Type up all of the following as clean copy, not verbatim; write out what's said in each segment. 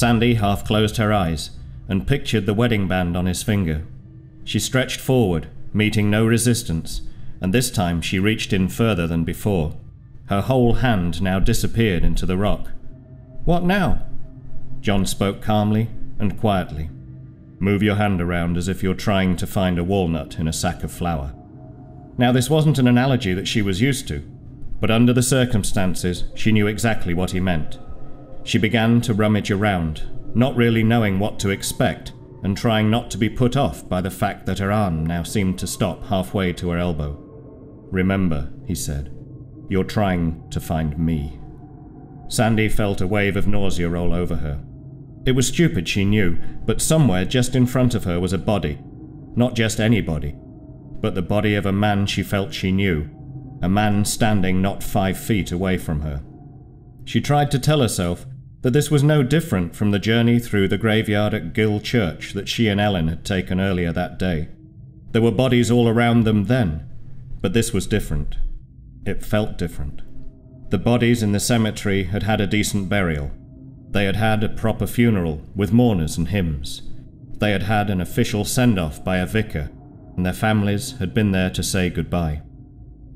Sandy half closed her eyes and pictured the wedding band on his finger. She stretched forward, meeting no resistance, and this time she reached in further than before. Her whole hand now disappeared into the rock. "What now?" John spoke calmly and quietly. "Move your hand around as if you're trying to find a walnut in a sack of flour." Now this wasn't an analogy that she was used to, but under the circumstances she knew exactly what he meant. She began to rummage around, not really knowing what to expect, and trying not to be put off by the fact that her arm now seemed to stop halfway to her elbow. "Remember," he said, "you're trying to find me." Sandy felt a wave of nausea roll over her. It was stupid, she knew, but somewhere just in front of her was a body. Not just any body, but the body of a man she felt she knew, a man standing not 5 feet away from her. She tried to tell herself that this was no different from the journey through the graveyard at Gill Church that she and Ellen had taken earlier that day. There were bodies all around them then, but this was different. It felt different. The bodies in the cemetery had had a decent burial. They had had a proper funeral with mourners and hymns. They had had an official send-off by a vicar, and their families had been there to say goodbye.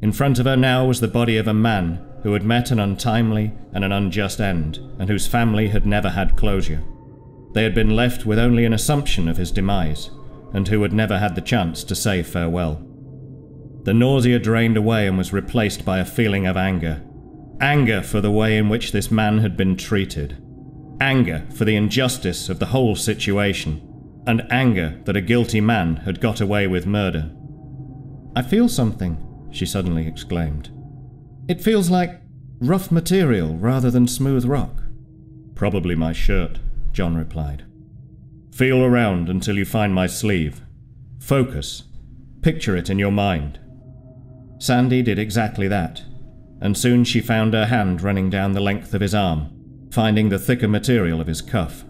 In front of her now was the body of a man who had met an untimely and an unjust end, and whose family had never had closure. They had been left with only an assumption of his demise, and who had never had the chance to say farewell. The nausea drained away and was replaced by a feeling of anger. Anger for the way in which this man had been treated. Anger for the injustice of the whole situation, and anger that a guilty man had got away with murder. "I feel something," she suddenly exclaimed. "It feels like rough material rather than smooth rock." "Probably my shirt," John replied. "Feel around until you find my sleeve. Focus. Picture it in your mind." Sandy did exactly that, and soon she found her hand running down the length of his arm, finding the thicker material of his cuff.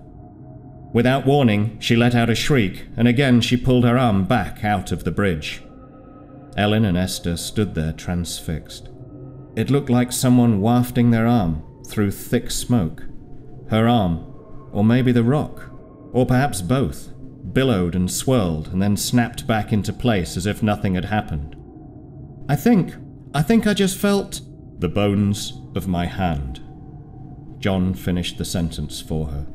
Without warning, she let out a shriek, and again she pulled her arm back out of the bridge. Ellen and Esther stood there transfixed. It looked like someone wafting their arm through thick smoke. Her arm, or maybe the rock, or perhaps both, billowed and swirled and then snapped back into place as if nothing had happened. I think I just felt the bones of my hand." John finished the sentence for her.